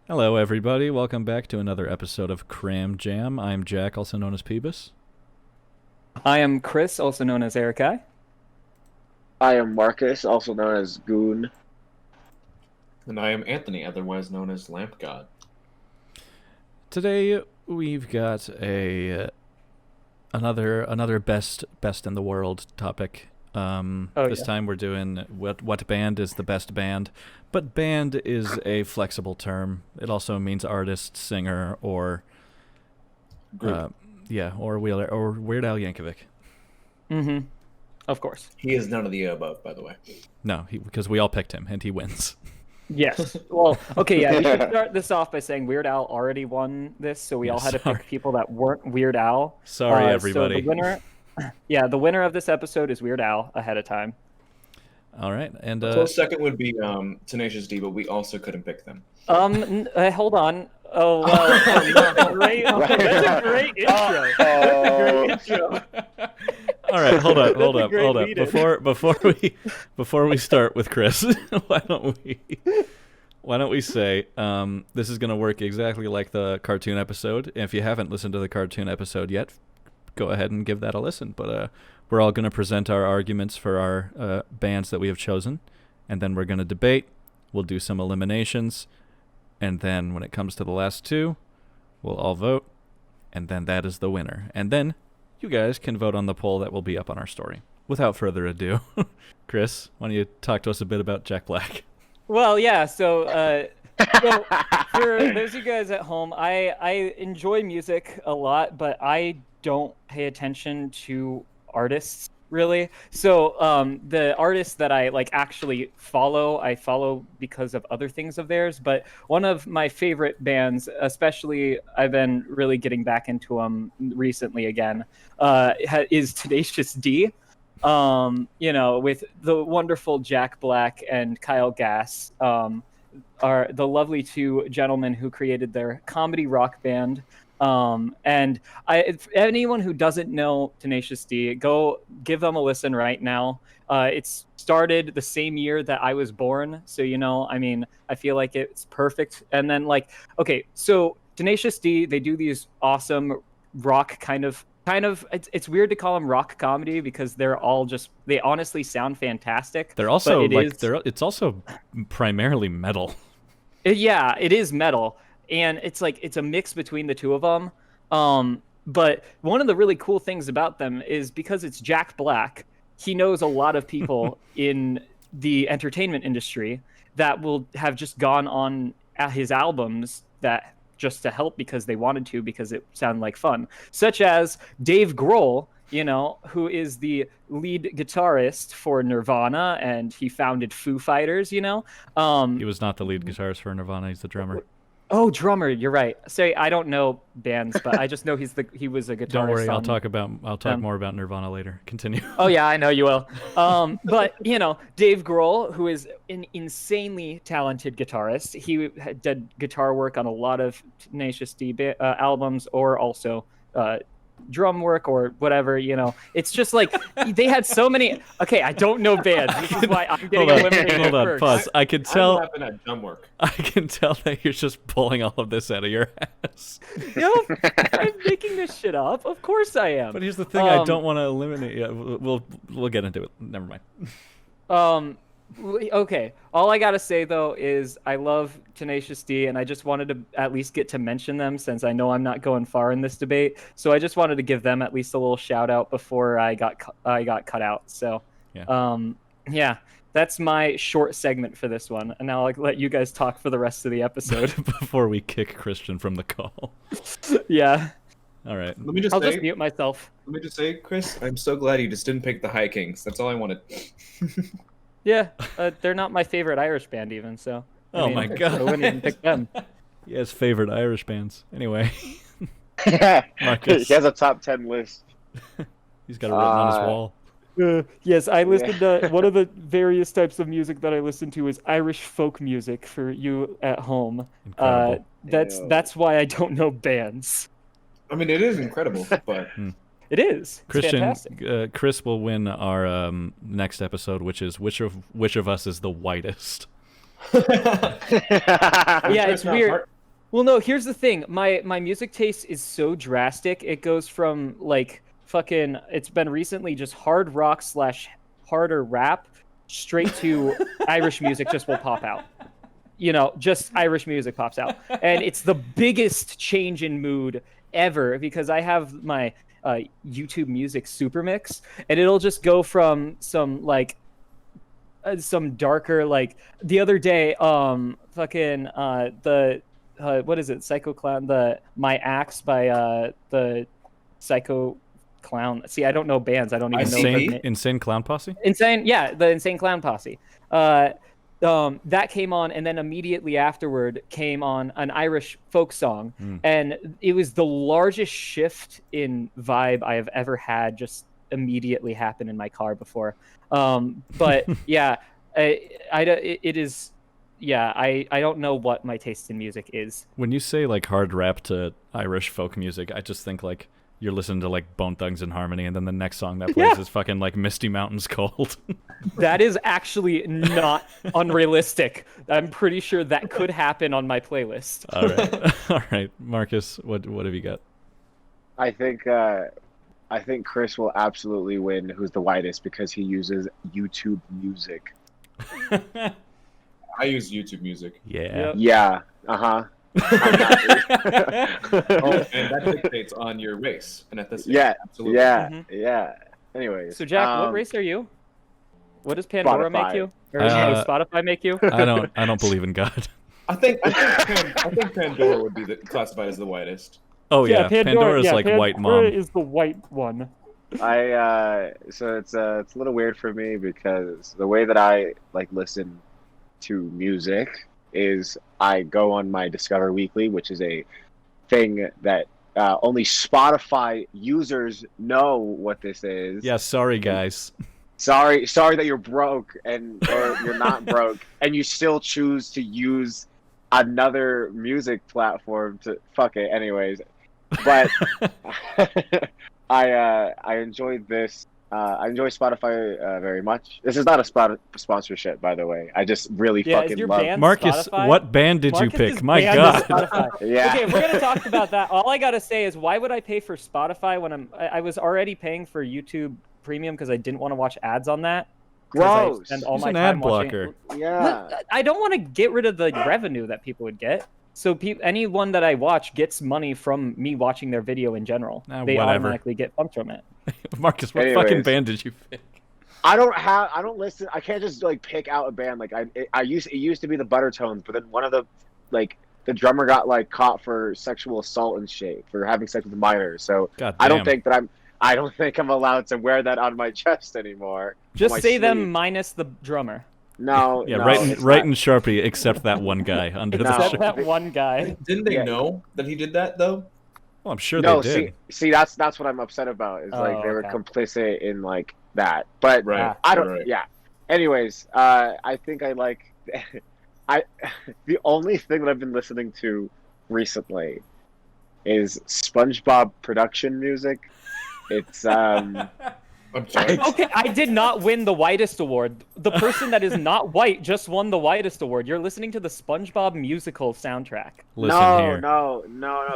Hello, everybody. Welcome back to another episode of Cram Jam. I'm Jack, also known as Peebus. I am Chris, also known as Erikai. I am Marcus, also known as Goon. And I am Anthony, otherwise known as Lamp God. Today we've got another best in the world topic. This time we're doing what band is the best band, but band is a flexible term. It also means artist, singer, or Group. or Weird Al Yankovic. Mm-hmm. Of course. He is none of the above, by the way. No, because we all picked him and he wins. Yes. Well, okay, yeah, we should start this off by saying Weird Al already won this, so we all had to pick people that weren't Weird Al. Sorry, everybody. So the winner of this episode is Weird Al ahead of time. All right, and Close second would be Tenacious D, but we also couldn't pick them. Hold on. Oh, well, that's a great intro. That's a great intro. All right, hold up. lead-in. Before we start with Chris, why don't we say this is gonna work exactly like the cartoon episode. If you haven't listened to the cartoon episode yet, go ahead and give that a listen. But we're all gonna present our arguments for our bands that we have chosen, and then we're gonna debate. We'll do some eliminations, and then when it comes to the last two, we'll all vote, and then that is the winner. And then you guys can vote on the poll that will be up on our story. Without further ado, Chris, why don't you talk to us a bit about Jack Black? Well, yeah, so for those of you guys at home, I enjoy music a lot, but I don't pay attention to artists, really. So the artists that I actually follow, I follow because of other things of theirs. But one of my favorite bands, especially I've been really getting back into them recently again, is Tenacious D. With the wonderful Jack Black and Kyle Gass, are the lovely two gentlemen who created their comedy rock band. And if anyone who doesn't know Tenacious D, go give them a listen right now. It's started the same year that I was born, so I feel like it's perfect. And then so Tenacious D, they do these awesome rock kind of it's weird to call them rock comedy because they honestly sound fantastic. They're also it's also primarily metal. Yeah, it is metal. And it's a mix between the two of them. But one of the really cool things about them is because it's Jack Black, he knows a lot of people in the entertainment industry that will have just gone on his albums that just to help because they wanted to, because it sounded like fun. Such as Dave Grohl, who is the lead guitarist for Nirvana, and he founded Foo Fighters, He was not the lead guitarist for Nirvana, he's the drummer. Oh, drummer, you're right. Say, I don't know bands, but I just know he was a guitarist. Don't worry, I'll talk more about Nirvana later. Continue. Oh yeah, I know you will. But Dave Grohl, who is an insanely talented guitarist, he did guitar work on a lot of Tenacious D albums, or also drum work or whatever. It's just they had so many. Okay, I don't know bands. This is why I'm getting eliminated. Hold on, first. pause. I can tell. I'm at drum work. I can tell that you're just pulling all of this out of your ass. I'm making this shit up. Of course I am. But here's the thing: I don't want to eliminate. Yeah, we'll get into it. Never mind. Okay. All I gotta say though is I love Tenacious D, and I just wanted to at least get to mention them since I know I'm not going far in this debate. So I just wanted to give them at least a little shout out before I got cut out. So, yeah, that's my short segment for this one, and now I'll let you guys talk for the rest of the episode Before we kick Christian from the call. Yeah. All right. I'll just mute myself. Let me just say, Chris, I'm so glad you just didn't pick the High Kings. That's all I wanted. Yeah, they're not my favorite Irish band even, so. My God. I wouldn't even pick them. He has favorite Irish bands. Anyway. He has a top 10 list. He's got it written on his wall. Yes, I listened to one of the various types of music that I listen to is Irish folk music for you at home. Incredible. That's why I don't know bands. I mean, it is incredible, but It is. It's Christian, fantastic. Chris will win our next episode, which is which of us is the whitest. Yeah, it's weird. Well, no, here's the thing. My music taste is so drastic. It goes from like fucking. It's been recently just hard rock / harder rap, straight to Irish music. Just will pop out. Just Irish music pops out, and it's the biggest change in mood ever because I have my YouTube Music Super Mix, and it'll just go from some darker like the other day the what is it, Psycho Clown, the My Axe by the Psycho Clown. See, I don't know bands, I don't even know Insane Clown Posse. The Insane Clown Posse. That came on, and then immediately afterward came on an Irish folk song, and it was the largest shift in vibe I have ever had. Just immediately happened in my car before. But yeah, it is. Yeah, I don't know what my taste in music is. When you say like hard rap to Irish folk music, I just think like you're listening to like Bone Thugs and Harmony, and then the next song that plays is fucking like Misty Mountains Cold. That is actually not unrealistic. I'm pretty sure that could happen on my playlist. All right, Marcus, what have you got? I think Chris will absolutely win Who's the Whitest because he uses YouTube Music. I use YouTube Music. Yeah. Yeah. Uh-huh. And that dictates on your race and ethnicity. Yeah. Absolutely. Yeah. Yeah. Anyways. So Jack, what race are you? What does Pandora make you? Or does Spotify make you? I don't believe in God. I think Pandora would be classified as the whitest. Oh yeah, Pandora's like white mom. Pandora is the white one. So it's a little weird for me because the way that I like listen to music is I go on my Discover Weekly, which is a thing that only Spotify users know what this is. Yeah, sorry guys. Sorry that you're broke or you're not broke, and you still choose to use another music platform to fuck it. Anyways, but I enjoyed this. I enjoy Spotify very much. This is not a sponsorship, by the way. I just really fucking love band Marcus. Spotify? What band did you Marcus's pick? My band God. is Spotify. Yeah. Okay, if we're gonna talk about that, all I gotta say is, why would I pay for Spotify when I was already paying for YouTube Premium because I didn't want to watch ads on that. Gross. I spend all It's my an time ad blocker. Yeah. I don't want to get rid of the revenue that people would get. So anyone that I watch gets money from me watching their video in general. They whatever. automatically get funds from it. Marcus, what Anyways. fucking band did you pick? I don't listen. I can't just like pick out a band. Like it used to be the Buttertones, but then one of the drummer got like caught for sexual assault and shit for having sex with minors. So God I don't damn. think I'm allowed to wear that on my chest anymore. Just My say them sleeve. minus the drummer. No. Yeah, no, write it's in not. Sharpie, except that one guy under the No. Except shirt. that one guy. Didn't they Yeah. know that he did that though? Well, I'm sure No, they did. see, that's what I'm upset about. Is like they were okay. complicit in like that. But Right. I don't. Right. Yeah. Anyways, I think I like. The only thing that I've been listening to recently is SpongeBob production music. It's I'm sorry. Okay, I did not win the whitest award. The person that is not white just won the whitest award. You're listening to the SpongeBob musical soundtrack. Listen no, here. no.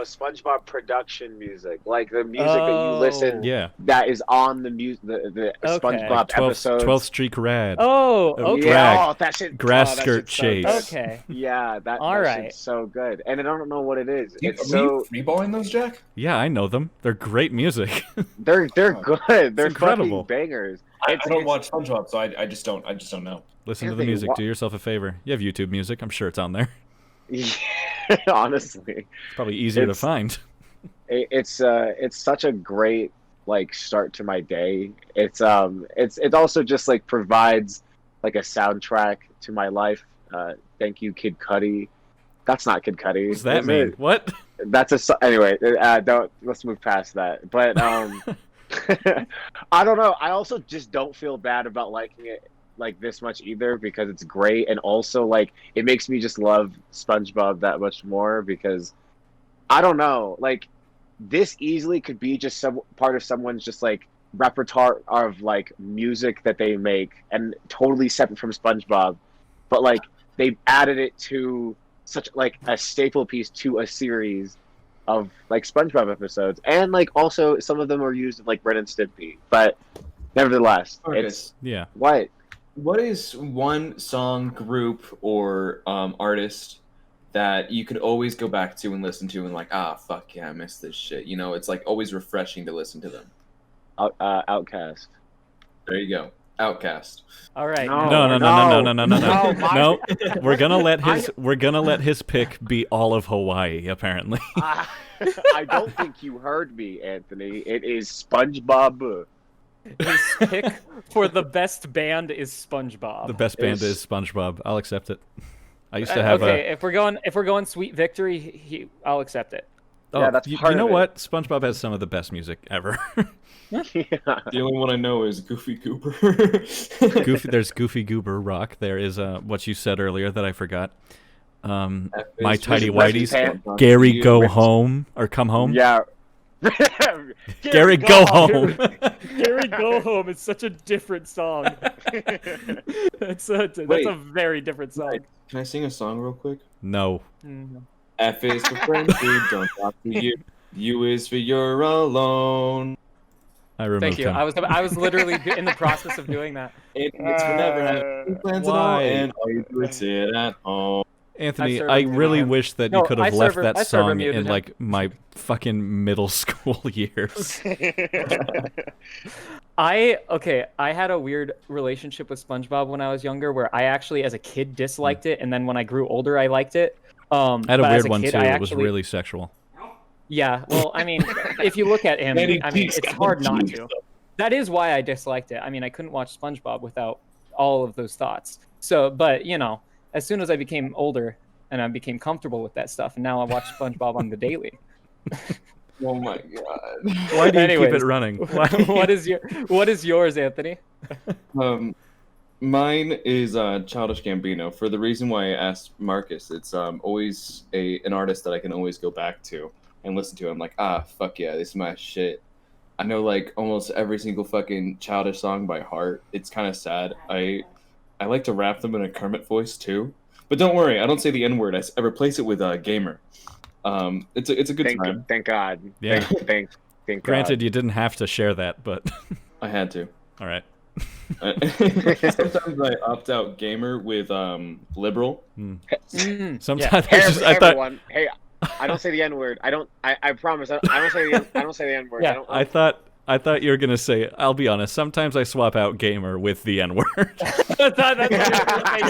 SpongeBob production music, like the music that you listen. Yeah. That is on the the Okay. SpongeBob 12th episodes. 12th Streak Rad. Oh, okay. Drag. Yeah, that shit. Grass that skirt shit's so chase. good. Okay. Yeah, that All that right. shit's so good, and I don't know what it is. Are It's you so freeballing those, Jack? Yeah, I know them. They're great music. they're good. They're incredible. fucking bangers. I don't watch SpongeBob, so I just don't know. Listen to the Anthony, music. what- Do yourself a favor. You have YouTube music. I'm sure it's on there. Yeah, honestly, It's probably easier to It's- find. it's such a great like start to my day. It also just like provides like a soundtrack to my life. Thank you, Kid Cudi. That's not Kid Cudi. What's that is mean? it? What? That's anyway. Let's move past that. But I don't know. I also just don't feel bad about liking it like this much either because it's great, and also like it makes me just love SpongeBob that much more because I don't know. Like this easily could be just some part of someone's just like repertoire of like music that they make and totally separate from SpongeBob, but like they've added it to such like a staple piece to a series of like SpongeBob episodes, and like also some of them are used in like Ren and Stimpy. But nevertheless, it's Yeah. what. What is one song, group, or artist that you could always go back to and listen to and like, ah, fuck yeah, I miss this shit. You know, it's like always refreshing to listen to them. Outcast. There you go. Outcast. All right. No. We're gonna let his pick be all of Hawaii. Apparently. I don't think you heard me, Anthony. It is SpongeBob. His pick for the best band is SpongeBob. The best band is SpongeBob. I'll accept it. I used to have if we're going Sweet Victory, I'll accept it. Oh, yeah, that's part you know of it. what? SpongeBob has some of the best music ever. Yeah. The only one I know is Goofy Goober. There's Goofy Goober Rock. There is what you said earlier that I forgot. My Tidy Whitey's Whities. Gary Go Home or Come Home. Yeah. Gary Go Home. Gary Go Home is such a different song. That's a very different song. Can I sing a song real quick? No. F is for friendship, don't talk to you. U is for you're alone. I removed Thank you. him. I was literally in the process of doing that. It's for never having plans at all, Why? and all you do is sit at home. Anthony, I I server really muted him. wish that No, you could have I left server- that I server song muted in him. like my fucking middle school years. I had a weird relationship with SpongeBob when I was younger, where I actually, as a kid, disliked it, and then when I grew older, I liked it. I had a but as weird one kid, too. I It was actually- really sexual. Yeah, well, I mean, if you look at him, I mean, it's hard not to. That is why I disliked it. I mean, I couldn't watch SpongeBob without all of those thoughts. So, but you know, as soon as I became older and I became comfortable with that stuff, and now I watch SpongeBob on the daily. Oh my god. Why do you keep Anyways, it running? what is yours, Anthony? Mine is Childish Gambino. For the reason why I asked Marcus, it's always an artist that I can always go back to and listen to. I'm like, ah, fuck yeah, this is my shit. I know like almost every single fucking Childish song by heart. It's kind of sad. I like to rap them in a Kermit voice too. But don't worry, I don't say the N-word. I replace it with Gamer. It's a good time. Thank God. Yeah. Thank God. Granted, you didn't have to share that, but I had to. all right. Sometimes I opt out Gamer with liberal. Sometimes Hey, I thought everyone. Hey, I don't say the N-word. I promise. I don't say the N-word. Yeah. I thought you were gonna say. I'll be honest. Sometimes I swap out gamer with the N word. That's what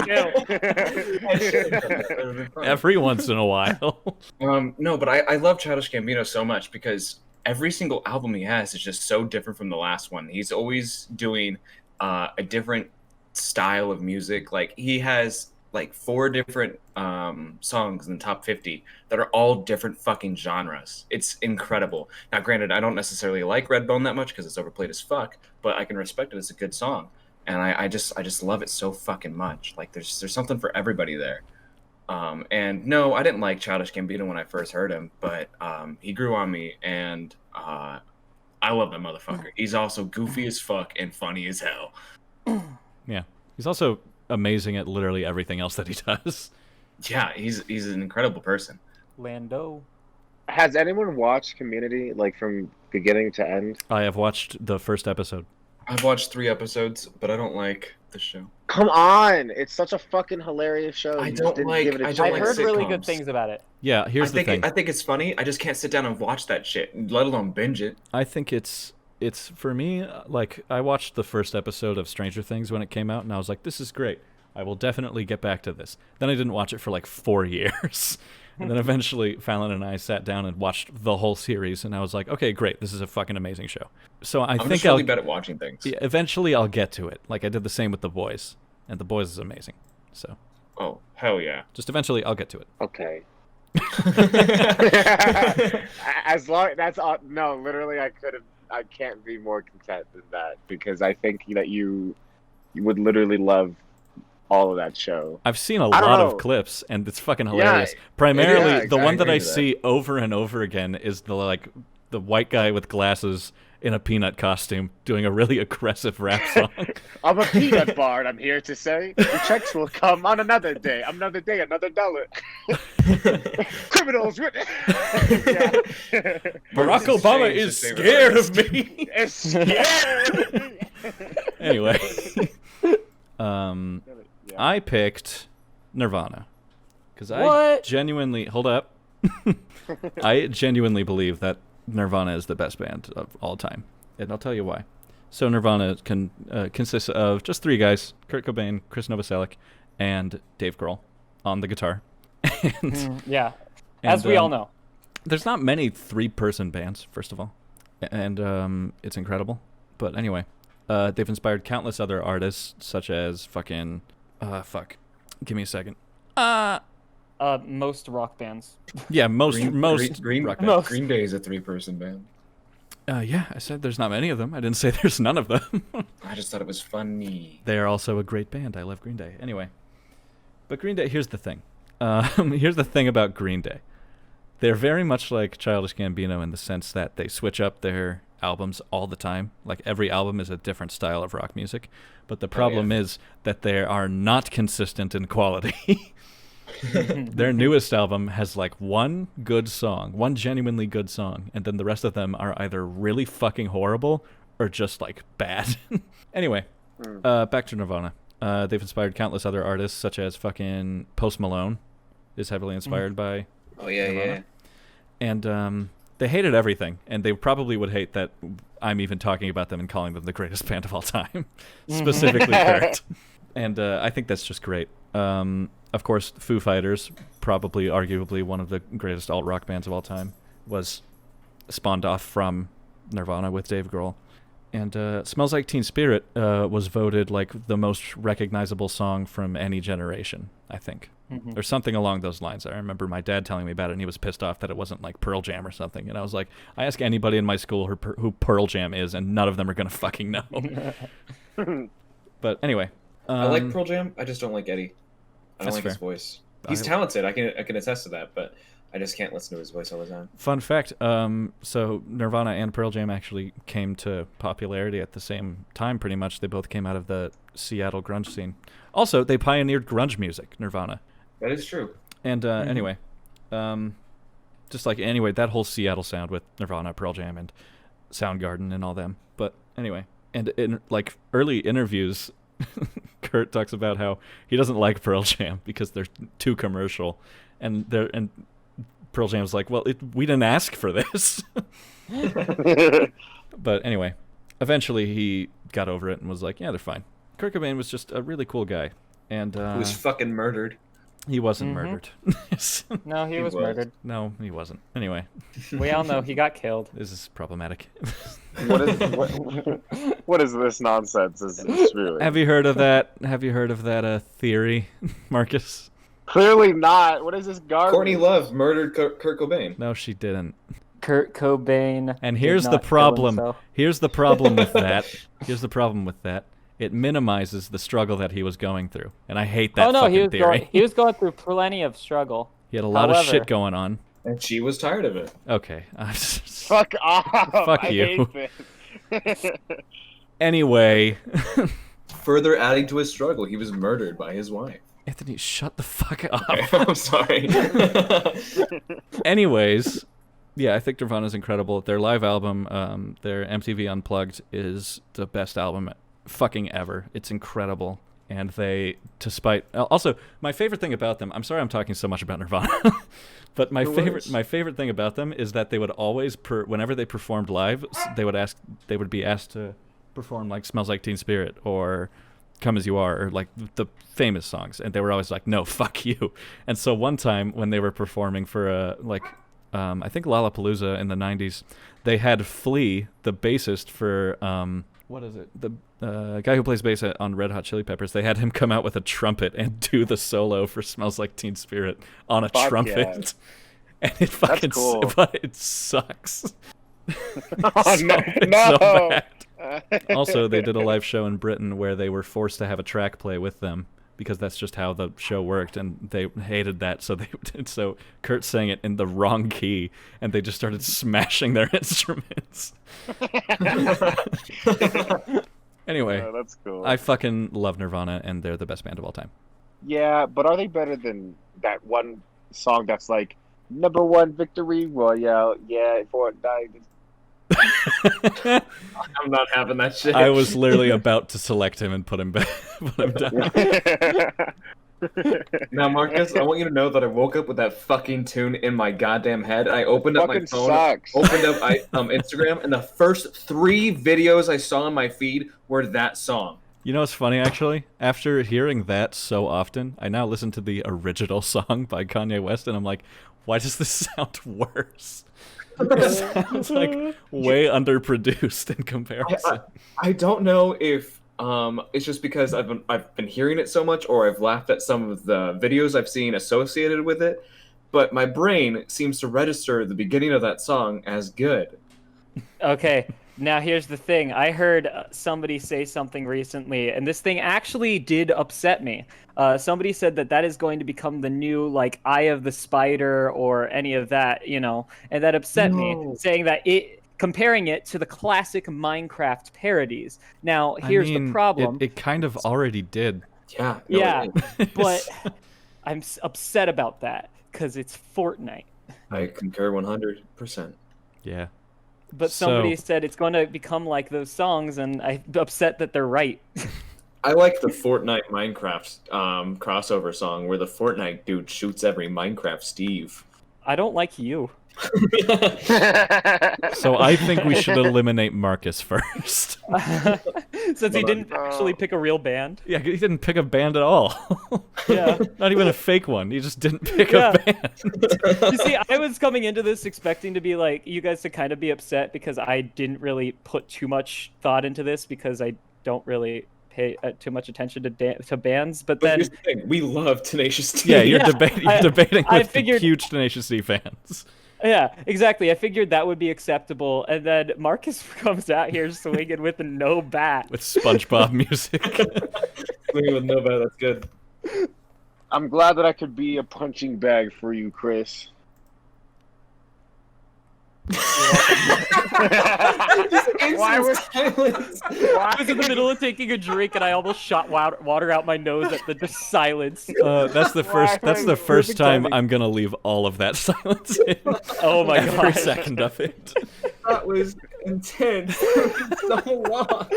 they do. Every once in a while. No, but I love Childish Gambino so much because every single album he has is just so different from the last one. He's always doing a different style of music. Like he has like 4 different songs in the top 50 that are all different fucking genres. It's incredible. Now, granted, I don't necessarily like Redbone that much because it's overplayed as fuck, but I can respect it as a good song, and I just love it so fucking much. Like there's something for everybody there. And no, I didn't like Childish Gambino when I first heard him, but he grew on me, and I love that motherfucker. He's also goofy as fuck and funny as hell. Yeah, he's also amazing at literally everything else that he does. Yeah, he's an incredible person. Lando. Has anyone watched Community like from beginning to end? I have watched the first episode. I've watched 3 episodes, but I don't like the show. Come on, it's such a fucking hilarious show. I You just don't didn't like- give it a I I don't chance. like heard really good sitcoms. things about it. Yeah, here's the thing. I think it's funny. I just can't sit down and watch that shit, let alone binge it. I think it's for me, like I watched the first episode of Stranger Things when it came out, and I was like, this is great. I will definitely get back to this. Then I didn't watch it for like 4 years. And then eventually Fallon and I sat down and watched the whole series, and I was like, okay, great, this is a fucking amazing show. So I I'm think just really bad at watching things. yeah, eventually I'll get to it. Like I did the same with The Boys, and The Boys is amazing. So Oh, hell yeah. just eventually I'll get to it. Okay. As long that's all. No, literally, I can't be more content than that because I think that you would literally love all of that show. I've seen a I don't lot know. of clips, and it's fucking hilarious. Yeah, Primarily, yeah, the one that agree I with that. see over and over again is the white guy with glasses in a peanut costume doing a really aggressive rap song. I'm a peanut bard, I'm here to say. Your checks will come on another day, another $1. Criminals with Barack Obama is scared of me. It's scared. Anyway, I picked Nirvana because I genuinely hold up. I genuinely believe that Nirvana is the best band of all time, and I'll tell you why. So Nirvana consists of just 3 guys: Kurt Cobain, Chris Novoselic, and Dave Grohl on the guitar. As we all know. There's not many 3-person bands, first of all, and it's incredible. But anyway, they've inspired countless other artists, such as fucking give me a second. Most rock bands. Yeah, most Green rock bands. Green Day is a 3-person band. Yeah, I said there's not many of them. I didn't say there's none of them. I just thought it was funny. They are also a great band. I love Green Day. Anyway, but Green Day. Here's the thing. Here's the thing about Green Day. They're very much like Childish Gambino in the sense that they switch up their albums all the time. Like every album is a different style of rock music. But the problem is that they are not consistent in quality. Their newest album has like one good song, one genuinely good song, and then the rest of them are either really fucking horrible or just like bad. Anyway, back to Nirvana. They've inspired countless other artists, such as fucking Post Malone is heavily inspired by Nirvana. And they hated everything, and they probably would hate that I'm even talking about them and calling them the greatest band of all time, specifically Kurt. And I think that's just great. Of course, Foo Fighters, probably arguably one of the greatest alt-rock bands of all time, was spawned off from Nirvana with Dave Grohl. And Smells Like Teen Spirit was voted like the most recognizable song from any generation, I think. Or something along those lines. I remember my dad telling me about it, and he was pissed off that it wasn't like Pearl Jam or something. And I was like, I ask anybody in my school who Pearl Jam is, and none of them are going to fucking know. But anyway. I like Pearl Jam, I just don't like Eddie. I don't like his voice. He's talented, I can attest to that, but I just can't listen to his voice all the time. Fun fact, so Nirvana and Pearl Jam actually came to popularity at the same time, pretty much. They both came out of the Seattle grunge scene. Also, they pioneered grunge music, Nirvana. That is true. And anyway, that whole Seattle sound with Nirvana, Pearl Jam, and Soundgarden and all them. But anyway, and in like early interviews, Kurt talks about how he doesn't like Pearl Jam because they're too commercial, and Pearl Jam's like, well, we didn't ask for this. But anyway, eventually he got over it and was like, yeah, they're fine. Kurt Cobain was just a really cool guy, and he was fucking murdered. He wasn't murdered. No, he was murdered. No, he wasn't. Anyway. We all know he got killed. This is problematic. What is this nonsense? It's really... Have you heard of that? Have you heard of that theory, Marcus? Clearly not. What is this garbage? Courtney Love murdered Kurt Cobain. No, she didn't. Kurt Cobain. And here's the problem. Here's the problem with that. Here's the problem with that. It minimizes the struggle that he was going through, and I hate that fucking theory. He was going through plenty of struggle. He had a lot of shit going on. And she was tired of it. Okay. Fuck off. Fuck you. Anyway. Further adding to his struggle, he was murdered by his wife. Anthony, shut the fuck up. I'm sorry. Anyways, yeah, I think Nirvana's incredible. Their live album, their MTV Unplugged, is the best album fucking ever. It's incredible. And they, despite... Also, my favorite thing about them... I'm sorry I'm talking so much about Nirvana. But my favorite thing about them is that they would always, whenever they performed live, they would be asked to perform like Smells Like Teen Spirit or Come As You Are, or like the famous songs. And they were always like, no, fuck you. And so one time when they were performing for I think Lollapalooza in the 90s, they had Flea, the bassist for... what is it? The guy who plays bass on Red Hot Chili Peppers, they had him come out with a trumpet and do the solo for Smells Like Teen Spirit on a trumpet. Yeah. And it fucking but it sucks. No. So bad. Also, they did a live show in Britain where they were forced to have a track play with them because that's just how the show worked, and they hated that. So Kurt sang it in the wrong key, and they just started smashing their instruments. Anyway, that's cool. I fucking love Nirvana, and they're the best band of all time. Yeah, but are they better than that one song that's like #1 victory royale? Yeah, Fortnite. I'm not having that shit. I was literally about to select him and put him back, put him down. Now, Marcus, I want you to know that I woke up with that fucking tune in my goddamn head. I opened up my Fucking phone, sucks. opened up Instagram, and the first 3 videos I saw on my feed were that song. You know what's funny, actually? After hearing that so often, I now listen to the original song by Kanye West, and I'm like, why does this sound worse? It sounds like way underproduced in comparison. I don't know if it's just because I've been hearing it so much, or I've laughed at some of the videos I've seen associated with it, but my brain seems to register the beginning of that song as good. Okay, now here's the thing. I heard somebody say something recently, and this thing actually did upset me. Somebody said that is going to become the new, like, Eye of the Spider or any of that, you know, and that upset me, saying that comparing it to the classic Minecraft parodies. Now, here's the problem. It kind of already did. Yeah. Yeah, but I'm upset about that because it's Fortnite. I concur 100%. Yeah. But somebody said it's going to become like those songs, and I'm upset that they're right. I like the Fortnite Minecraft crossover song where the Fortnite dude shoots every Minecraft Steve. I don't like you. So I think we should eliminate Marcus first. Since he didn't actually pick a real band. Yeah, he didn't pick a band at all. Yeah. Not even a fake one. He just didn't pick a band. You see, I was coming into this expecting to be like, you guys to kind of be upset because I didn't really put too much thought into this because I don't really pay too much attention to bands. But then here's the thing, we love Tenacious D. Yeah, you're debating I with figured- huge Tenacious D fans. Yeah, exactly. I figured that would be acceptable, and then Marcus comes out here swinging with no bat. With SpongeBob music. Swinging with no bat, that's good. I'm glad that I could be a punching bag for you, Chris. Why was silence? I was in the middle of taking a drink, and I almost shot water out my nose at the silence. That's the first. That's the first Perfect time timing. I'm gonna leave all of that silence in. Oh my Every god! second of it. That was intense. So long.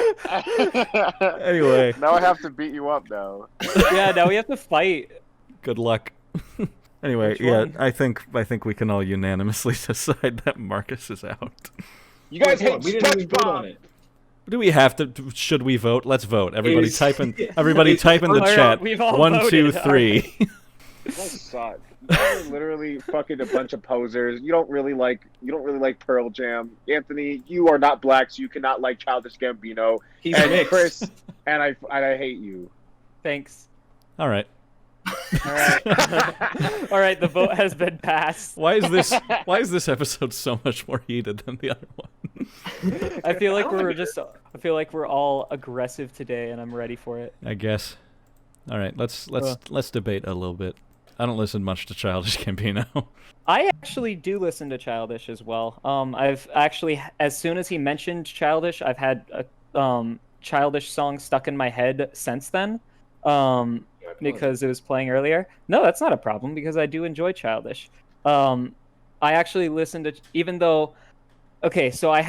Anyway, Now I have to beat you up now. Yeah, now we have to fight. good luck. Anyway, Which yeah, one? I think we can all unanimously decide that Marcus is out. You guys Wait, hate we didn't even vote on SpongeBob. it. Do we have to? Should we vote? Let's vote. Everybody Is- type in. Everybody type in the Alright, chat. we've all 1, 2, voted, 3. You guys suck. You guys are literally fucking a bunch of posers. You don't really like Pearl Jam. Anthony, you are not black, so you cannot like Childish Gambino. He's And mixed. Chris, and I hate you. Thanks. All right. All right. All right. The vote has been passed. Why is this episode so much more heated than the other one? I feel like we're all aggressive today, and I'm ready for it. I guess. All right, let's debate a little bit. I don't listen much to Childish Gambino. I actually do listen to Childish as well. I've actually, as soon as he mentioned Childish, I've had a Childish song stuck in my head since then. Because it was playing earlier. No, that's not a problem because I do enjoy Childish. I actually listen to, even though, okay, so I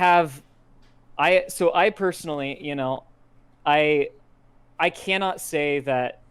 personally, you know, I cannot say that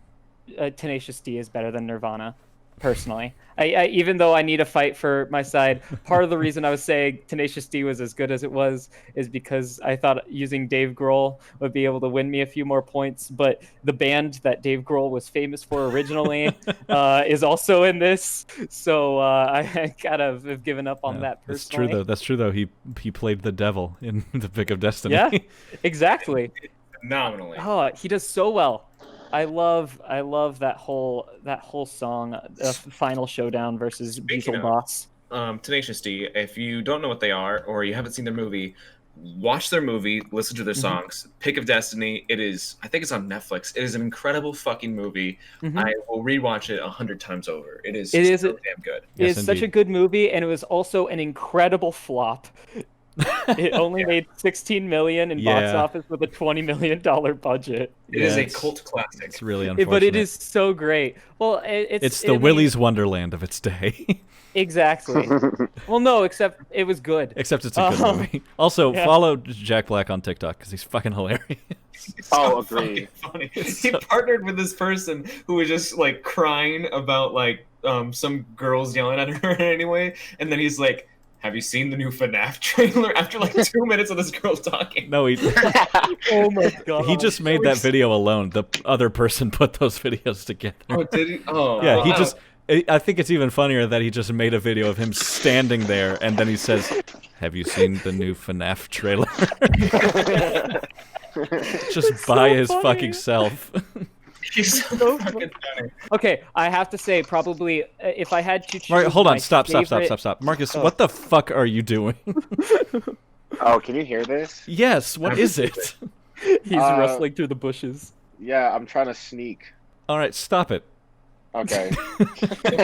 Tenacious D is better than Nirvana, personally. I even though I need a fight for my side, part of the reason I was saying Tenacious D was as good as it was is because I thought using Dave Grohl would be able to win me a few more points. But the band that Dave Grohl was famous for originally is also in this, so I kind of have given up on that personally. That's true though. He played the devil in The Pick of Destiny. Yeah, exactly. Phenomenally. Oh, he does so well. I love that whole song, Final Showdown versus Speaking Diesel of- Boss. Tenacious D, if you don't know what they are or you haven't seen their movie, watch their movie, listen to their songs. Pick of Destiny. It is. I think it's on Netflix. It is an incredible fucking movie. I will rewatch it 100 times over. It is so damn good. It Yes, is such a indeed. good movie, and it was also an incredible flop. It only made 16 million in box Yeah. office with a $20 million budget. It is a it's- cult classic. It's really unfortunate. But it is so great. Well, It's the Willy's Wonderland of its day. Exactly. Well, no, except it was good. Except it's a good movie. Also, yeah. follow Jack Black on TikTok because he's fucking hilarious. It's Oh, so agreed. fucking funny. He partnered with this person who was just like crying about like some girls yelling at her anyway, and then he's like, "Have you seen the new FNAF trailer?" After like 2 minutes of this girl talking. No, he Oh my god. he just made that video alone. The other person put those videos together. Oh, did he? Oh, Yeah, he wow. just. I think it's even funnier that he just made a video of him standing there, and then he says, "Have you seen the new FNAF trailer?" Just by his funny. fucking self. He's so fucking funny. Okay, I have to say, probably if I had to choose. All right, hold on. my Stop. favorite- Marcus, Oh. what the fuck are you doing? Oh, can you hear this? Yes, what is it? He's rustling through the bushes. Yeah, I'm trying to sneak. All right, stop it. Okay.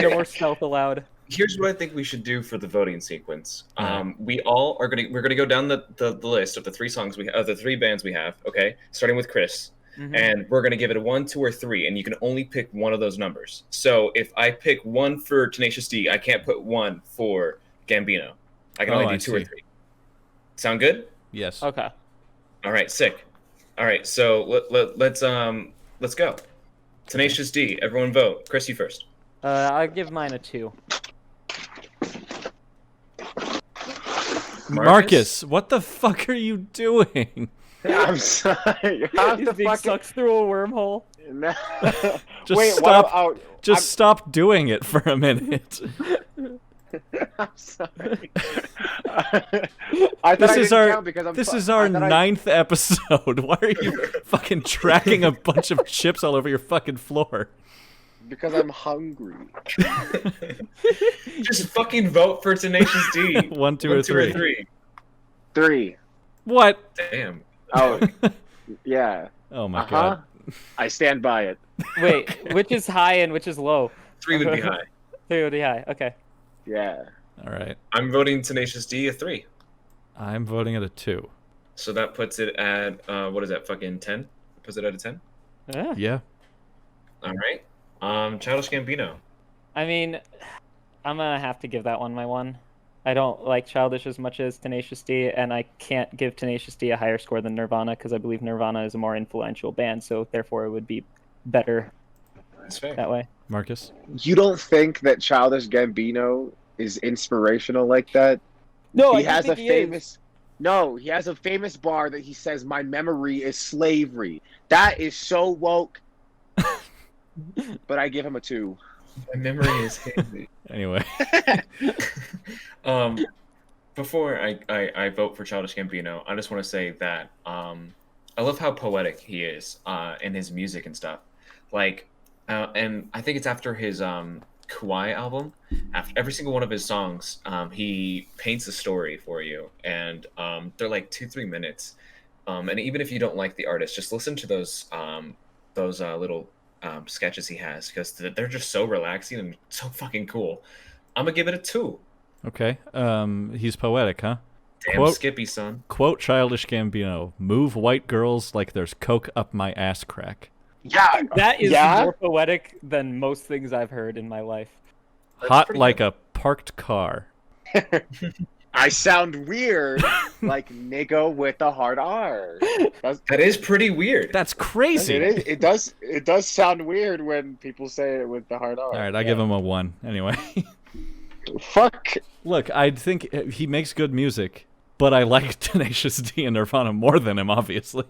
No more stealth allowed. Here's what I think we should do for the voting sequence. Alright. We're gonna go down the list of the three songs the three bands we have. Okay, starting with Chris, and we're gonna give it a 1, 2, or 3, and you can only pick one of those numbers. So if I pick 1 for Tenacious D, I can't put 1 for Gambino. I can only do I 2 or see. 3. Sound good? Yes. Okay. All right, sick. All right, so let's go. Tenacious D, everyone vote. Chris, you first. I'll give mine a 2. Marcus, what the fuck are you doing? I'm sorry. How He's the being fuck? sucked through a wormhole. No. Just Wait, stop. What? Just stop doing it for a minute. I'm sorry. I thought This I is didn't our count because I'm this fu- is our I thought I- 9th episode. Why are you fucking tracking a bunch of chips all over your fucking floor? Because I'm hungry. Just fucking vote for Tenacious D. 1, 2, or 1, 2, or 3. 3. 3. What? Damn. Oh, yeah. Oh my Uh-huh. god. I stand by it. Wait, which is high and which is low? 3 would be high. 3 would be high. Okay. Yeah. All right. I'm voting Tenacious D a 3. I'm voting at a 2. So that puts it at what is that? Fucking 10. Puts it at a 10. Yeah. Yeah. All right. Childish Gambino. I mean, I'm gonna have to give that one my 1. I don't like Childish as much as Tenacious D, and I can't give Tenacious D a higher score than Nirvana because I believe Nirvana is a more influential band, so therefore it would be better That's fair. that way. Marcus. You don't think that Childish Gambino is inspirational like that? No, He has a famous. No, he has a famous bar that he says, "My memory is slavery." That is so woke. But I give him a 2. My memory is hazy. Anyway. Before I vote for Childish Gambino, I just want to say that I love how poetic he is in his music and stuff. Like, and I think it's after his Kawaii album. After every single one of his songs, he paints a story for you, and they're like 2-3 minutes. And even if you don't like the artist, just listen to those little sketches he has because they're just so relaxing and so fucking cool. I'm gonna give it a 2. Okay. He's poetic, huh? Damn Quote- Skippy, son. Quote Childish Gambino, "Move white girls like there's coke up my ass crack." Yeah. That is Yeah? more poetic than most things I've heard in my life. That's Hot pretty like good. a parked car. I sound weird, like nigga with a hard R. That is pretty weird. That's crazy. It does sound weird when people say it with the hard R. All right, I give him a 1 anyway. Fuck. Look, I think he makes good music, but I like Tenacious D and Nirvana more than him, obviously.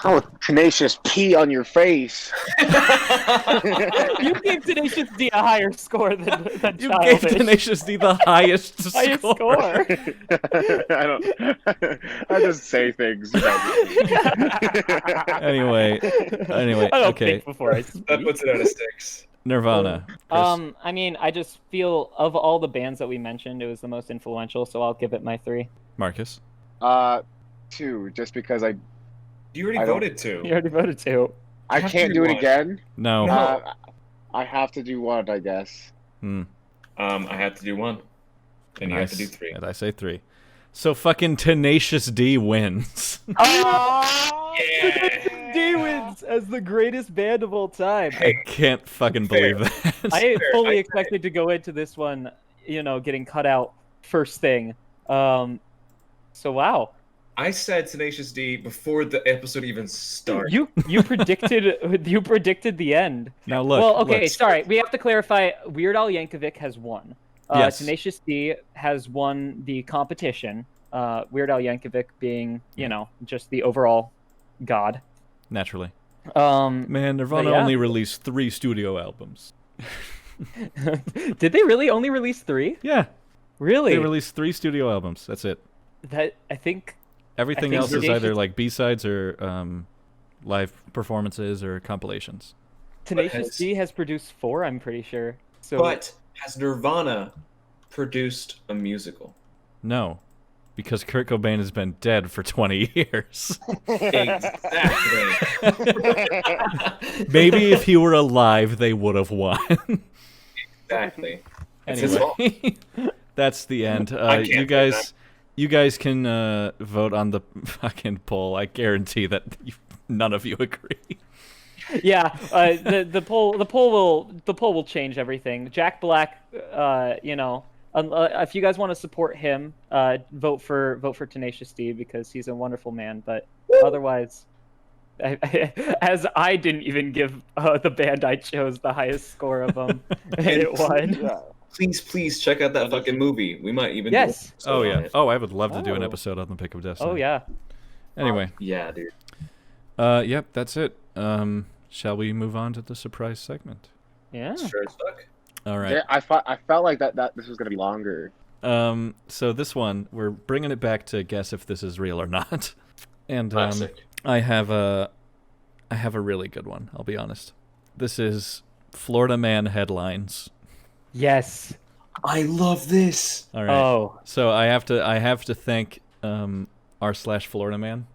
Oh, Tenacious pee on your face. You gave Tenacious D a higher score than You Childish. gave Tenacious D the highest Highest score. score. I don't. I just say things. Anyway, I don't okay. think before I speak. That puts it at a 6. Nirvana. Chris. I mean, I just feel of all the bands that we mentioned, it was the most influential, so I'll give it my 3. Marcus. 2, just because You already I don't- voted two. You already voted 2. I Have can't to do it one. again. No. No. I have to do 1, I guess. Hmm. I have to do 1, and you have to do 3. And I say 3. So fucking Tenacious D wins. Oh, Yeah. D wins as the greatest band of all time. I can't fucking Fair. believe that. I fully I- expected to go into this one, getting cut out first thing. So wow, I said Tenacious D before the episode even started. you predicted the end. Now look. Well, okay, look. sorry. We have to clarify. Weird Al Yankovic has won. Yes. Tenacious D has won the competition. Weird Al Yankovic being, just the overall god. Naturally. Um, Man, Nirvana yeah. only released 3 studio albums. did they really only release 3? Yeah, Really? they released 3 studio albums. That's it. That I think. Everything think else is Tenacious- either like B-sides or live performances or compilations. Tenacious has- D has produced 4, I'm pretty sure. So But has Nirvana produced a musical? No, because Kurt Cobain has been dead for 20 years. Exactly. Maybe if he were alive, they would have won. Exactly. It's his fault. Anyway, that's the end. I can't You say guys, you guys can vote on the fucking poll. I guarantee that none of you agree. yeah, the poll will change everything. Jack Black, if you guys want to support him, vote for Tenacious D because he's a wonderful man. But otherwise, as I didn't even give the band I chose the highest score of them, and it won. yeah. Please check out that fucking movie. We might even Yes. do an Oh episode on yeah. it. Oh, I would love to do an Oh. episode on the Pick of Destiny. Oh yeah. Anyway, Yeah, dude. yep, that's it. Shall we move on to the surprise segment? Yeah. Sure as fuck. All right. Yeah, I felt like that this was gonna be longer. So this one, we're bringing it back to guess if this is real or not. And Classic. I have a really good one, I'll be honest. This is Florida Man headlines. Yes. I love this. All right. Oh. So I have to thank r/Florida Man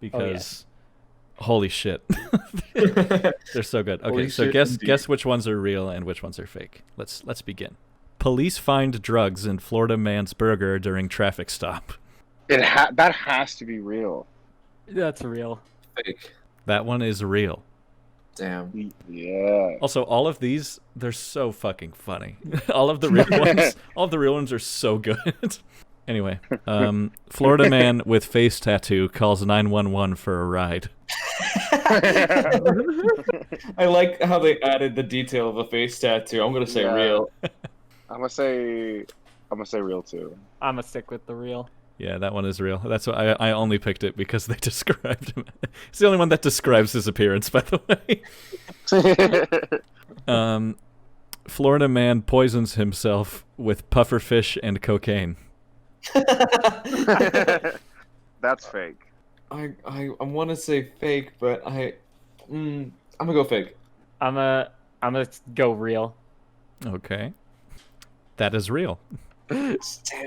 because holy shit. They're so good. Okay, Holy so shit, guess indeed. which ones are real and which ones are fake. Let's begin. Police find drugs in Florida man's burger during traffic stop. That has to be real. That's real. Fake. That one is real. Damn. Yeah. Also, all of these, they're so fucking funny. all of the real ones are so good. Anyway, Florida man with face tattoo calls 911 for a ride. I like how they added the detail of a face tattoo. I'm gonna say Yeah. real. I'm gonna say real too. I'm gonna stick with the real. Yeah, that one is real. That's why I only picked it because they described him. It's the only one that describes his appearance, by the way. Florida man poisons himself with pufferfish and cocaine. That's fake. I want to say fake, but I'm gonna go fake. I'm gonna go real. Okay. That is real. Damn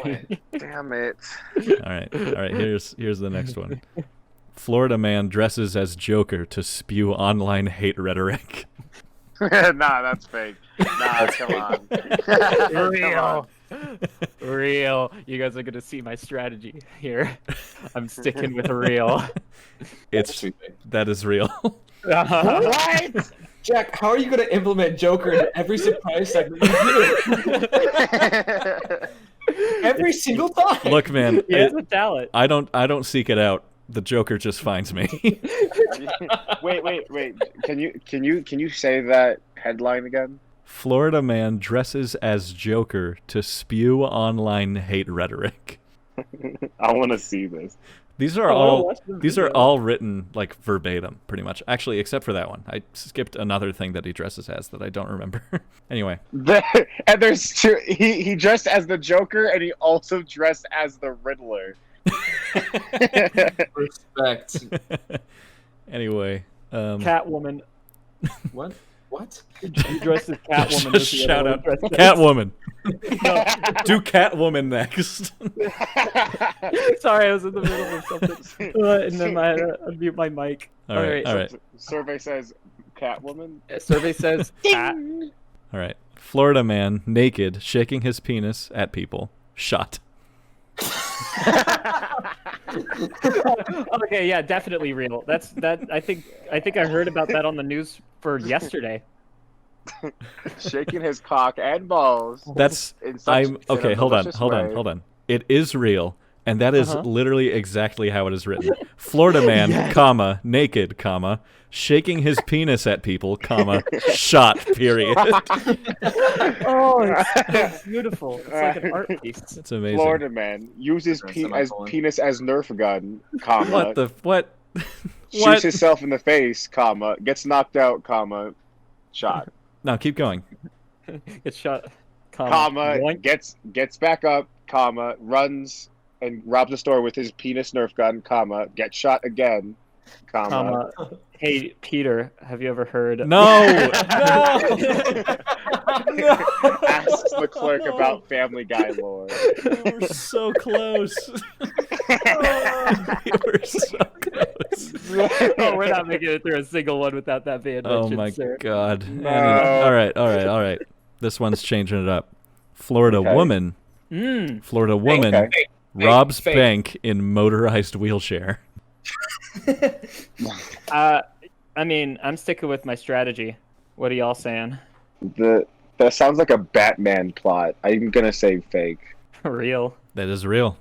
it. Damn it. All right. Here's the next one. Florida man dresses as Joker to spew online hate rhetoric. Nah, that's fake. Nah, come on. Come on. Real. You guys are gonna see my strategy here. I'm sticking with real. That is real. What? Jack, how are you gonna implement Joker into every surprise segment you do? Every single time. Look, man, He has a talent. I don't seek it out. The Joker just finds me. Wait. Can you say that headline again? Florida man dresses as Joker to spew online hate rhetoric. I want to see this. These are all written like verbatim, pretty much. Actually, except for that one. I skipped another thing that he dresses as that I don't remember. Anyway. And there's two. He dressed as the Joker, and he also dressed as the Riddler. Respect. Anyway. Catwoman. What? What? He dressed as Catwoman. Just shout out Catwoman. No, do Catwoman next. Sorry, I was in the middle of something. And then I had to unmute my mic. All right. Survey says Catwoman. Survey says cat. All right. Florida man naked shaking his penis at people. Shot. Okay, yeah, definitely real. That. I think I heard about that on the news for yesterday. Shaking his cock and balls. That's okay. Hold on. It is real, and that is literally exactly how it is written. Florida man, comma, naked, comma, shaking his penis at people, comma, shot. Period. Oh, it's beautiful. It's like an art piece. It's amazing. Florida man uses penis as Nerf gun, comma. What? Shoots himself in the face, comma, gets knocked out, comma, shot. No, keep going. Gets shot, comma, gets back up, comma, runs and robs a store with his penis Nerf gun, comma, gets shot again, comma. Hey, Peter, have you ever heard... No! No! Asks the clerk about Family Guy lore. We're so close. We were so close. Oh, we're not making it through a single one without that being mentioned, Oh my sir. god. No. All right. This one's changing it up. Florida woman robs bank in motorized wheelchair. I mean, I'm sticking with my strategy. What are y'all saying? That sounds like a Batman plot. I'm gonna say fake. Real. That is real.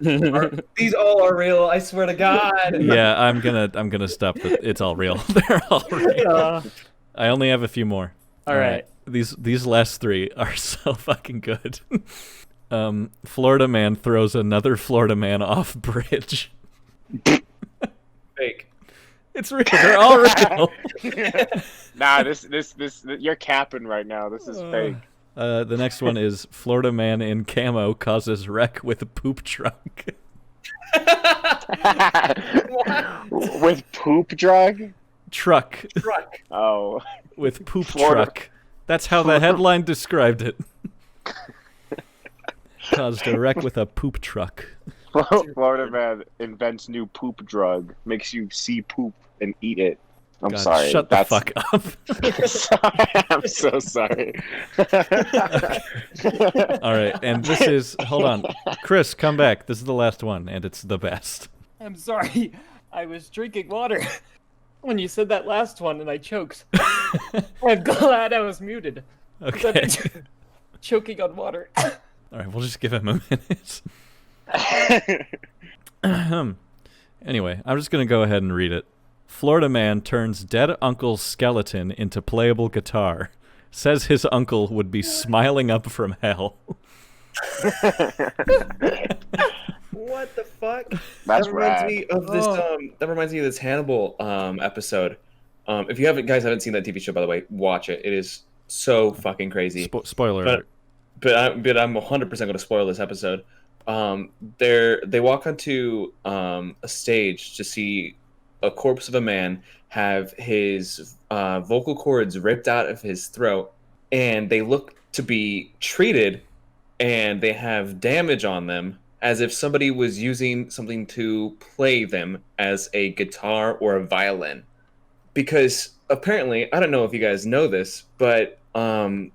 These all are real. I swear to God. Yeah, I'm gonna stop. It's all real. They're all real. I only have a few more. All right. These last three are so fucking good. Florida man throws another Florida man off bridge. Fake. It's real. They're all real. Nah, this you're capping right now. This is fake. The next one is Florida man in camo causes wreck with a poop truck. With poop drug? Truck. Oh. With poop truck. That's how the headline described it. Caused a wreck with a poop truck. Florida man invents new poop drug. Makes you see poop and eat it. I'm God, sorry. Shut the fuck up. I'm so sorry. All right, and this is... Hold on. Chris, come back. This is the last one, and it's the best. I'm sorry. I was drinking water when you said that last one, and I choked. I'm glad I was muted. Okay. Choking on water. All right, we'll just give him a minute. Anyway, I'm just going to go ahead and read it. Florida man turns dead uncle's skeleton into playable guitar. Says his uncle would be smiling up from hell. What the fuck? That's that reminds rad. me of this. That reminds me of this Hannibal episode. If you guys haven't seen that TV show, by the way, watch it. It is so fucking crazy. Spoiler alert. But I'm 100% going to spoil this episode. They walk onto a stage to see a corpse of a man have his vocal cords ripped out of his throat, and they look to be treated, and they have damage on them as if somebody was using something to play them as a guitar or a violin. Because apparently, I don't know if you guys know this, but a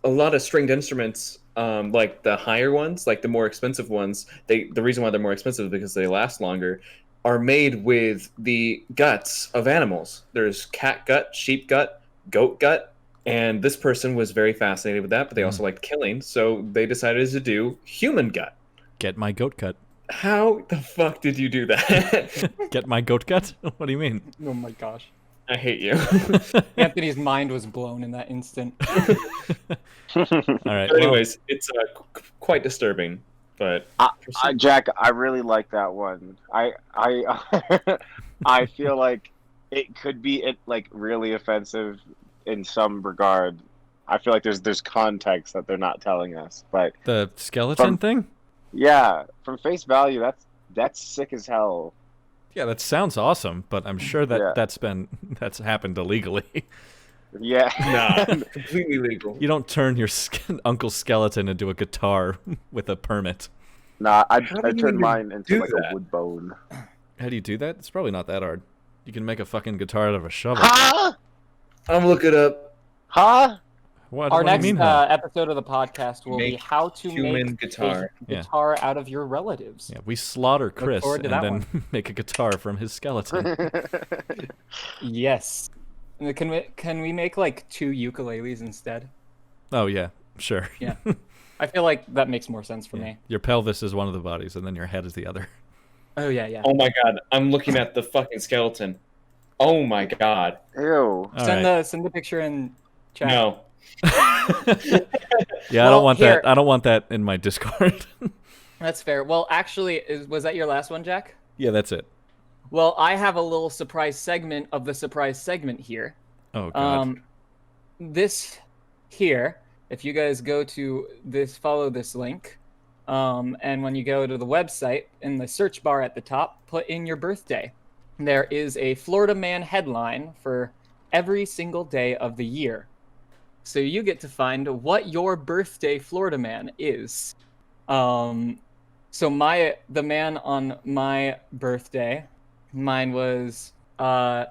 lot of stringed instruments, like the higher ones, like the more expensive ones, the reason why they're more expensive is because they last longer, are made with the guts of animals. There's cat gut, sheep gut, goat gut, and this person was very fascinated with that, but they also liked killing, so they decided to do human gut. Get my goat cut. How the fuck did you do that? Get my goat cut? What do you mean? Oh my gosh. I hate you. Anthony's mind was blown in that instant. All right. But anyways, it's quite disturbing. But Jack, I really like that one. I I feel like it could be like really offensive in some regard. I feel like there's context that they're not telling us. But the skeleton thing? Yeah, from face value, that's sick as hell. Yeah, that sounds awesome, but I'm sure that that's happened illegally. Yeah. Nah, completely legal. You don't turn your Uncle Skeleton into a guitar with a permit. Nah, I How do you turned even mine into do like that? a wood bone. How do you do that? It's probably not that hard. You can make a fucking guitar out of a shovel. Huh? I'm looking it up. Huh? What Our do you next mean, huh? episode of the podcast will be Make how to human make guitar. a guitar out of your relatives. Yeah, we slaughter Chris forward and to then that make a guitar from his skeleton. Yes. And can we make like 2 ukuleles instead? Oh yeah, sure. Yeah. I feel like that makes more sense for Yeah. me. Your pelvis is one of the bodies, and then your head is the other. Oh yeah, yeah. Oh my god, I'm looking at the fucking skeleton. Oh my god. Ew. All send right. the picture in chat. No. Yeah, I Well, don't want here- that. I don't want that in my Discord. That's fair. Well, actually, was that your last one, Jack? Yeah, that's it. Well, I have a little surprise segment of the surprise segment here. Oh god. This here, if you guys go to this, follow this link, and when you go to the website, in the search bar at the top, put in your birthday. There is a Florida Man headline for every single day of the year. So you get to find what your birthday Florida Man is. So the man on my birthday, mine was a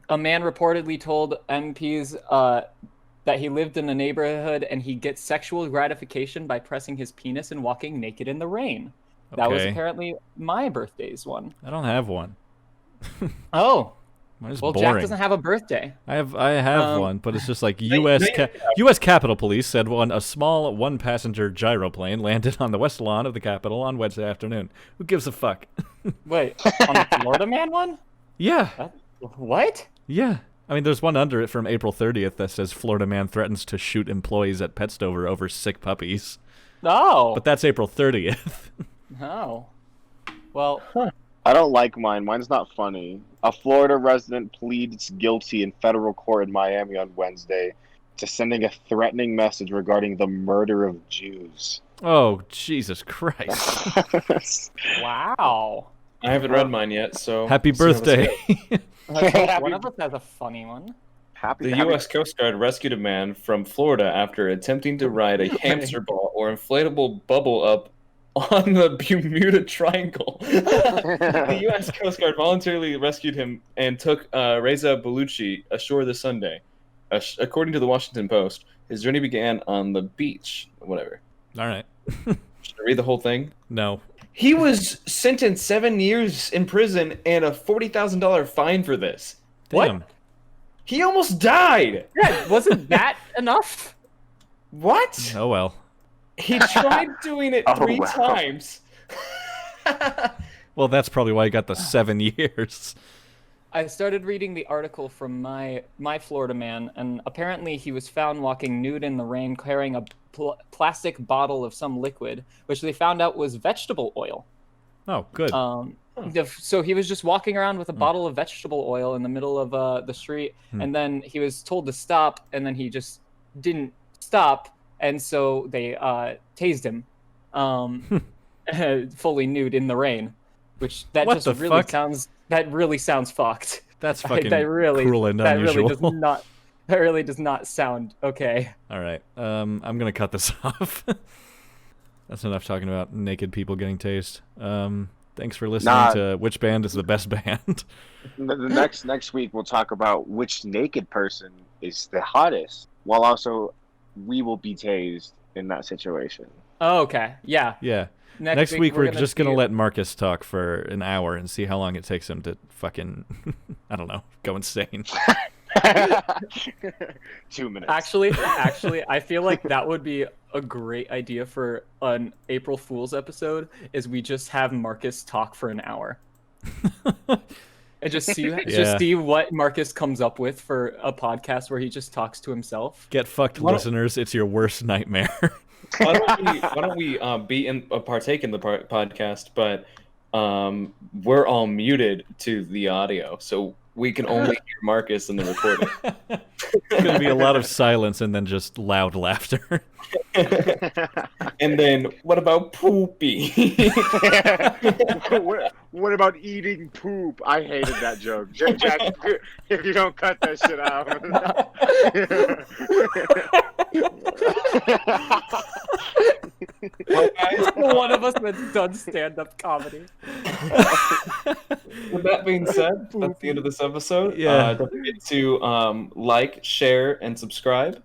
man reportedly told MPs that he lived in a neighborhood and he gets sexual gratification by pressing his penis and walking naked in the rain. That was Okay. apparently my birthday's one. I don't have one. Oh, Mine is well, boring. Jack doesn't have a birthday. I have one, but it's just like U.S. no, U.S. Capitol Police said a small one-passenger gyroplane landed on the west lawn of the Capitol on Wednesday afternoon. Who gives a fuck? Wait, on the Florida Man one? Yeah, What? yeah. I mean, there's one under it from April 30th that says Florida man threatens to shoot employees at Pet Stover over sick puppies. Oh. But that's April 30th. Oh. Well, I don't like mine. Mine's not funny. A Florida resident pleads guilty in federal court in Miami on Wednesday to sending a threatening message regarding the murder of Jews. Oh, Jesus Christ. wow. I haven't read mine yet, so Happy see how this birthday. goes. One of us has a funny one. Happy The U.S. Coast Guard rescued a man from Florida after attempting to ride a hamster ball or inflatable bubble up on the Bermuda Triangle. The U.S. Coast Guard voluntarily rescued him and took Reza Bellucci ashore this Sunday. According to the Washington Post, his journey began on the beach. Whatever. All right. Should I read the whole thing? No. He was sentenced 7 years in prison and a $40,000 fine for this. Damn. What? He almost died. Yeah, wasn't that enough? What? Oh, well. He tried doing it Oh, 3 wow. times. Well, that's probably why he got the 7 years. I started reading the article from my Florida man, and apparently he was found walking nude in the rain carrying a plastic bottle of some liquid, which they found out was vegetable oil. Oh, good. So he was just walking around with a bottle of vegetable oil in the middle of the street, and then he was told to stop, and then he just didn't stop, and so they tased him, fully nude in the rain, which that What just the really fuck? sounds fucked. That's fucking that really, cruel and that unusual. really does not sound okay. All right. I'm going to cut this off. That's enough talking about naked people getting tased. Thanks for listening to Which Band is the Best Band. The next week we'll talk about which naked person is the hottest, while also we will be tased in that situation. Oh, okay. Yeah. Yeah. Next week we're just going to see- let Marcus talk for an hour and see how long it takes him to fucking, I don't know, go insane. 2 minutes. Actually, I feel like that would be a great idea for an April Fool's episode. Is we just have Marcus talk for an hour, and just see what Marcus comes up with for a podcast where he just talks to himself. Get fucked, listeners. It's your worst nightmare. Why don't we partake in the podcast, but we're all muted to the audio, so we can only hear Marcus in the recording. It's gonna be a lot of silence and then just loud laughter. And then, what about poopy? What about eating poop? I hated that joke. Jack, if you don't cut that shit out. Well, guys, One of us that's done stand-up comedy. with that being said, that's the end of this episode. Yeah. Don't forget to like, share, and subscribe.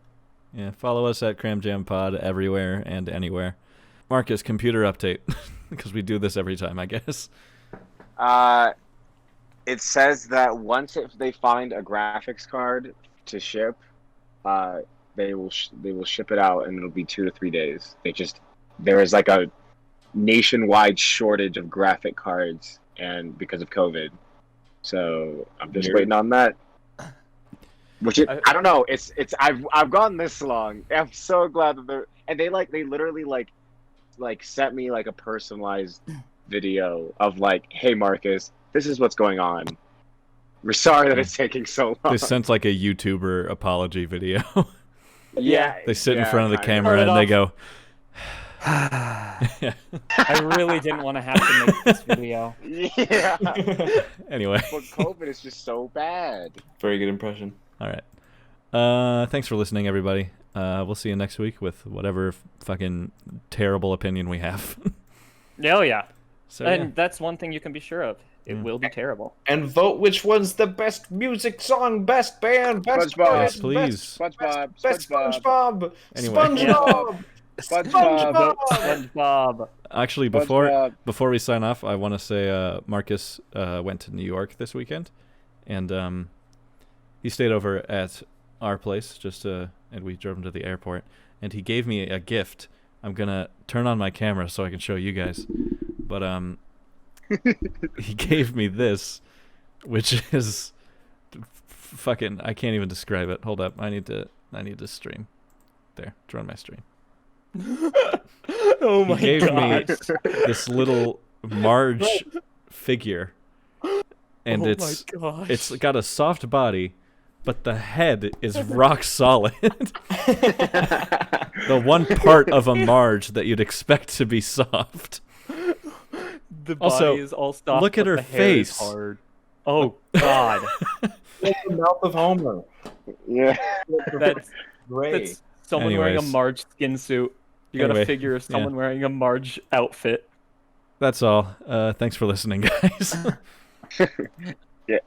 Yeah, follow us at Cram Jam Pod everywhere and anywhere. Marcus, computer update, because we do this every time, I guess. It says that once they find a graphics card to ship, they will ship it out, and it'll be 2 to 3 days. There is like a nationwide shortage of graphic cards, and because of COVID, so I'm just waiting on that. I don't know. I've gone this long. I'm so glad that they literally sent me like a personalized video of like, hey Marcus, this is what's going on. We're sorry that it's taking so long. They sent like a YouTuber apology video. Yeah. They sit in front of the kinda. camera and they go, I really didn't want to have to make this video. Yeah. anyway. But COVID is just so bad. Very good impression. All right. Thanks for listening, everybody. We'll see you next week with whatever fucking terrible opinion we have. Oh yeah. So, And yeah. that's one thing you can be sure of. It will be terrible. And vote which one's the best music song, best band, best SpongeBob. band, Yes, please. SpongeBob. best SpongeBob, Anyway. SpongeBob, SpongeBob. SpongeBob. Actually, before we sign off, I want to say Marcus went to New York this weekend, and he stayed over at our place and we drove him to the airport, and he gave me a gift. I'm gonna turn on my camera so I can show you guys, but he gave me this, which is fucking, I can't even describe it. Hold up, I need to stream. There, join my stream. Oh my He gave god. me this little Marge figure, and Oh it's my gosh. it's got a soft body, but the head is rock solid. The one part of a Marge that you'd expect to be soft. The Also, body is all soft. look at but her the hair is face. hard. Oh god. Like the mouth of Homer. Yeah. That's Great. that's someone wearing a Anyways. Marge skin suit. You got Anyway, a figure of someone wearing a Marge outfit. That's all. Thanks for listening, guys. Yeah.